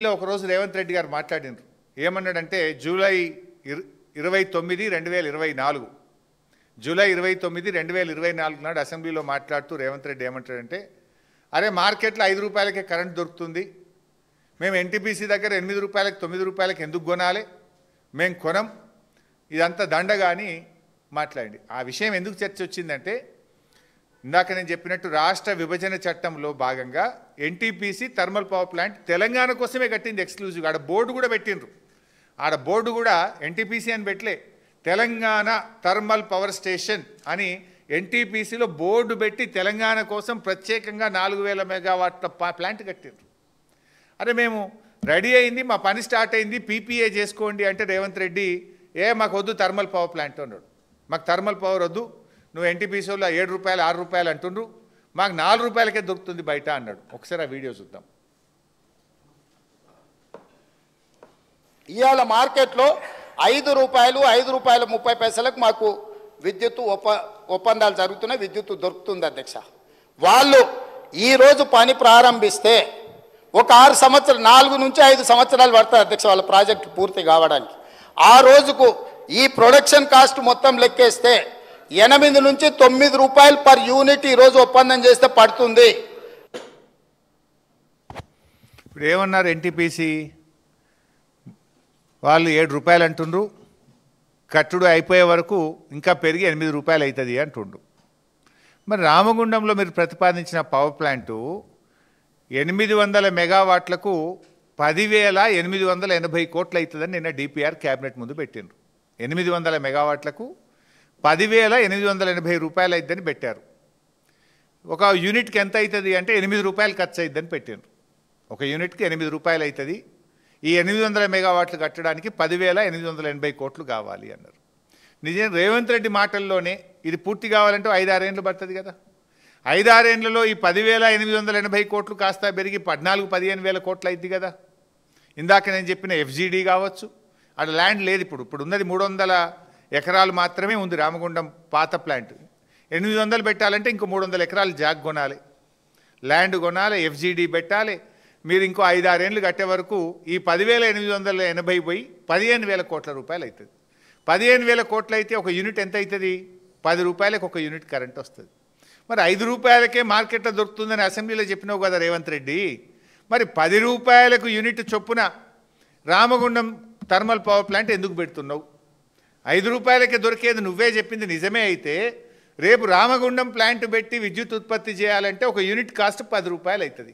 ఒకరోజు రేవంత్ రెడ్డి గారు మాట్లాడినారు. ఏమన్నాడంటే జూలై 29, 2024 జూలై 29, 2024 నాడు అసెంబ్లీలో మాట్లాడుతూ రేవంత్ రెడ్డి ఏమంటాడంటే, అరే మార్కెట్లో 5 రూపాయలకే కరెంట్ దొరుకుతుంది, మేము ఎన్టీపీసీ దగ్గర 8 రూపాయలకు 9 రూపాయలకు ఎందుకు కొనాలి, మేము కొనం, ఇదంతా దండగా అని మాట్లాడి. ఆ విషయం ఎందుకు చర్చ వచ్చిందంటే, ఇందాక నేను చెప్పినట్టు రాష్ట్ర విభజన చట్టంలో భాగంగా NTPC thermal power plant Telangana కోసమే కట్టింది ఎక్స్క్లూజివ్. ఆడ బోర్డు కూడా పెట్టిండ్రు. ఆడ బోర్డు కూడా ఎన్టీపీసీ అని పెట్టలే, తెలంగాణ థర్మల్ పవర్ స్టేషన్ అని ఎన్టీపీసీలో బోర్డు పెట్టి తెలంగాణ కోసం ప్రత్యేకంగా 4000 మెగావాట్ల ప్లాంట్ కట్టిండ్రు. అరే మేము రెడీ అయింది, మా పని స్టార్ట్ అయింది, పీపీఏ చేసుకోండి అంటే రేవంత్ రెడ్డి మాకు వద్దు థర్మల్ పవర్ ప్లాంట్ అన్నాడు. మాకు థర్మల్ పవర్ వద్దు, నువ్వు ఎన్టీపీసీలో 7 రూపాయలు 6 రూపాయలు అంటుండ్రు, మాకు 4 రూపాయలకే దొరుకుతుంది బయట అన్నాడు. ఒకసారి ఆ వీడియో చూద్దాం. ఇవాళ మార్కెట్లో 5 రూపాయలు 30 పైసలకు మాకు విద్యుత్ ఒప్పందాలు జరుగుతున్నాయి, విద్యుత్ దొరుకుతుంది అధ్యక్ష. వాళ్ళు ఈరోజు పని ప్రారంభిస్తే ఒక 6 సంవత్సరాలు 4 నుంచి 5 సంవత్సరాలు పడుతుంది అధ్యక్ష వాళ్ళ ప్రాజెక్టు పూర్తి కావడానికి. ఆ రోజుకు ఈ ప్రొడక్షన్ కాస్ట్ మొత్తం లెక్కేస్తే 8 నుంచి 9 రూపాయలు పర్ యూనిట్ ఈరోజు ఒప్పందం చేస్తే పడుతుంది. ఇప్పుడు ఏమన్నారు ఎన్టీపీసీ వాళ్ళు 7 రూపాయలు అంటుండ్రు, కట్టుడు అయిపోయే వరకు ఇంకా పెరిగి 8 రూపాయలు అవుతుంది అంటుండ్రు. మరి రామగుండంలో మీరు ప్రతిపాదించిన పవర్ ప్లాంటు 800 మెగావాట్లకు 10,880 కోట్లు అవుతుందని నిన్న డిపిఆర్ క్యాబినెట్ ముందు పెట్టిండ్రు. 800 మెగావాట్లకు 10,880 రూపాయలు అవుతుందని పెట్టారు. ఒక యూనిట్కి ఎంత అవుతుంది అంటే 8 రూపాయలు ఖర్చు అవుతుందని పెట్టిండ్రు. ఒక యూనిట్కి 8 రూపాయలు అవుతుంది. ఈ 800 మెగావాట్లు కట్టడానికి 10,880 కోట్లు కావాలి అన్నారు. నిజం రేవంత్ రెడ్డి మాటల్లోనే ఇది పూర్తి కావాలంటే 5-6 ఏళ్ళు పడుతుంది కదా. 5-6 ఏళ్లలో ఈ 10,880 కోట్లు కాస్త పెరిగి 14-15 వేల కోట్లు అవుతుంది కదా. ఇందాక నేను చెప్పిన ఎఫ్జీడీ కావచ్చు, అక్కడ ల్యాండ్ లేదు. ఇప్పుడు ఉన్నది 300 ఎకరాలు మాత్రమే ఉంది రామగుండం పాత ప్లాంట్. 800 పెట్టాలంటే ఇంకో 300 ఎకరాలు జాగ్ కొనాలి, ల్యాండ్ కొనాలి, ఎఫ్జీడీ పెట్టాలి. మీరు ఇంకో 5-6 ఏళ్ళు కట్టే వరకు ఈ 10,880 పోయి 15,000 కోట్ల రూపాయలు అవుతుంది. 15,000 కోట్లు అయితే ఒక యూనిట్ ఎంత అవుతుంది? 10 రూపాయలకు ఒక యూనిట్ కరెంట్ వస్తుంది. మరి 5 రూపాయలకే మార్కెట్లో దొరుకుతుందని అసెంబ్లీలో చెప్పినావు కదా రేవంత్ రెడ్డి. మరి 10 రూపాయలకు యూనిట్ చొప్పున రామగుండం థర్మల్ పవర్ ప్లాంట్ ఎందుకు పెడుతున్నావు? 5 రూపాయలకే దొరికేది నువ్వే చెప్పింది నిజమే అయితే, రేపు రామగుండం ప్లాంట్ పెట్టి విద్యుత్ ఉత్పత్తి చేయాలంటే ఒక యూనిట్ కాస్ట్ 10 రూపాయలు అవుతుంది.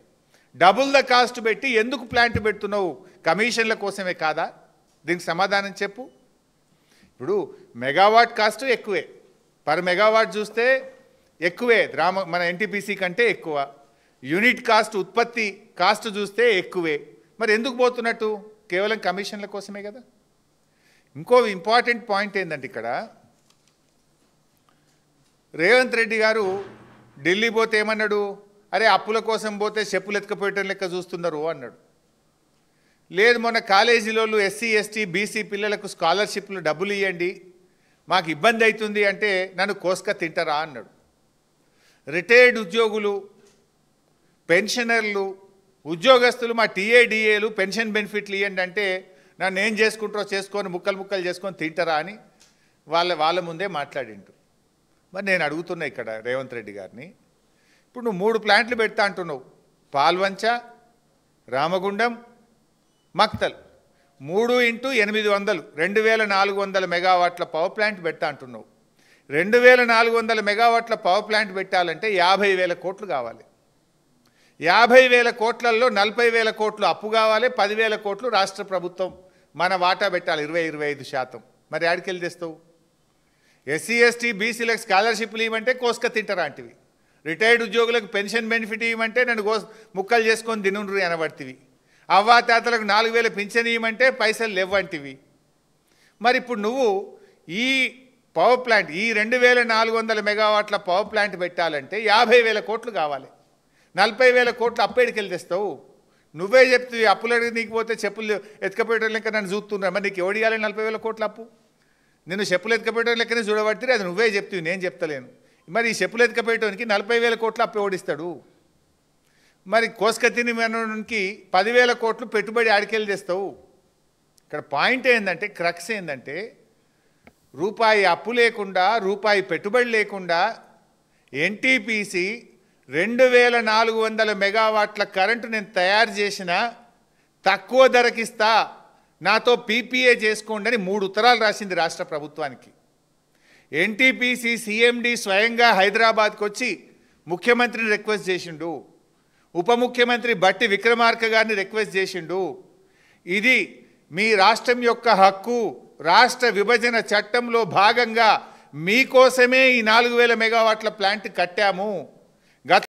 డబుల్ ద కాస్ట్ పెట్టి ఎందుకు ప్లాంట్ పెడుతున్నావు? కమిషన్ల కోసమే కాదా? దీనికి సమాధానం చెప్పు. ఇప్పుడు మెగావాట్ కాస్ట్ ఎక్కువే, పర్ మెగావాట్ చూస్తే ఎక్కువే, మన ఎన్టీపీసీ కంటే ఎక్కువ. యూనిట్ కాస్ట్ ఉత్పత్తి కాస్ట్ చూస్తే ఎక్కువే. మరి ఎందుకు పోతున్నట్టు? కేవలం కమిషన్ల కోసమే కదా. ఇంకో ఇంపార్టెంట్ పాయింట్ ఏంటంటే ఇక్కడ రేవంత్ రెడ్డి గారు ఢిల్లీ పోతే ఏమన్నాడు? అరే అప్పుల కోసం పోతే చెప్పులు ఎత్తుకపోయటం లెక్క చూస్తున్నారు అన్నాడు. లేదు మొన్న కాలేజీలో ఎస్సీ ఎస్టీ బీసీ పిల్లలకు స్కాలర్షిప్లు డబ్బులు ఇవ్వండి, మాకు ఇబ్బంది అవుతుంది అంటే నన్ను కోసుక తింటారా అన్నాడు. రిటైర్డ్ ఉద్యోగులు, పెన్షనర్లు, ఉద్యోగస్తులు మా టీఏడిఏలు పెన్షన్ బెనిఫిట్లు ఇవ్వండి అంటే నన్ను ఏం చేసుకుంటారో చేసుకొని ముక్కలు చేసుకొని తింటారా అని వాళ్ళ ముందే మాట్లాడిండు. మరి నేను అడుగుతున్నా ఇక్కడ రేవంత్ రెడ్డి గారిని, ఇప్పుడు నువ్వు 3 ప్లాంట్లు పెడతా అంటున్నావు, పాల్వంచ, రామగుండం, మక్తల్, 3 × 800 2,400 మెగావాట్ల పవర్ ప్లాంట్ పెడతా అంటున్నావు. 2,400 మెగావాట్ల పవర్ ప్లాంట్ పెట్టాలంటే 50,000 కోట్లు కావాలి. 50,000 కోట్లలో 40,000 కోట్లు అప్పు కావాలి, 10,000 కోట్లు రాష్ట్ర ప్రభుత్వం మన వాటా పెట్టాలి, 20-25%. మరి ఆడికెళ్ళి తెస్తావు? ఎస్సీ ఎస్టీ బీసీలకు స్కాలర్షిప్లు ఇవ్వమంటే కోసుక తింటారాంటివి, రిటైర్డ్ ఉద్యోగులకు పెన్షన్ బెనిఫిట్ ఇవ్వమంటే నన్ను ముక్కలు చేసుకొని తినుండ్రు అనబడితివి, అవ్వాతాతలకు 4,000 పింఛన్ ఇవ్వమంటే పైసలు లేవంటివి. మరి ఇప్పుడు నువ్వు ఈ పవర్ ప్లాంట్ ఈ 2,400 మెగావాట్ల పవర్ ప్లాంట్ పెట్టాలంటే 50,000 కోట్లు కావాలి. 40,000 కోట్లు అప్పేడికెళ్ళి తెస్తావు? నువ్వే చెప్తావు అప్పులు అడిగి నీకు పోతే చెప్పులు ఎత్తుకపోయడం లెక్క నన్ను చూస్తున్నా. మరి నీకు ఎవడియాలి 40,000 కోట్ల అప్పు? నిన్ను చెప్పులు ఎత్తుకపోయడం లెక్కనే చూడబట్టి అది నువ్వే చెప్తావు, నేను చెప్తలేను. మరి ఈ చెప్పులు ఎత్తుకపోయటానికి 40,000 కోట్ల అప్పు ఓడిస్తాడు? మరి కోస్కతిని మనకి 10,000 కోట్లు పెట్టుబడి ఆడికెళ్ళి తెస్తావు. ఇక్కడ పాయింట్ ఏంటంటే, క్రక్స్ ఏంటంటే, రూపాయి అప్పు లేకుండా, రూపాయి పెట్టుబడి లేకుండా ఎన్టీపీసీ 2,400 మెగావాట్ల కరెంటు నేను తయారు చేసిన, తక్కువ ధరకిస్తా, నాతో పీపీఏ చేసుకోండి అని 3 ఉత్తరాలు రాసింది రాష్ట్ర ప్రభుత్వానికి. ఎన్టీపీసీ సీఎండీ స్వయంగా హైదరాబాద్కి వచ్చి ముఖ్యమంత్రిని రిక్వెస్ట్ చేసిండు, ఉప ముఖ్యమంత్రి బట్టి విక్రమార్క గారిని రిక్వెస్ట్ చేసిండు. ఇది మీ రాష్ట్రం యొక్క హక్కు, రాష్ట్ర విభజన చట్టంలో భాగంగా మీకోసమే ఈ 4,000 మెగావాట్ల ప్లాంట్ కట్టాము.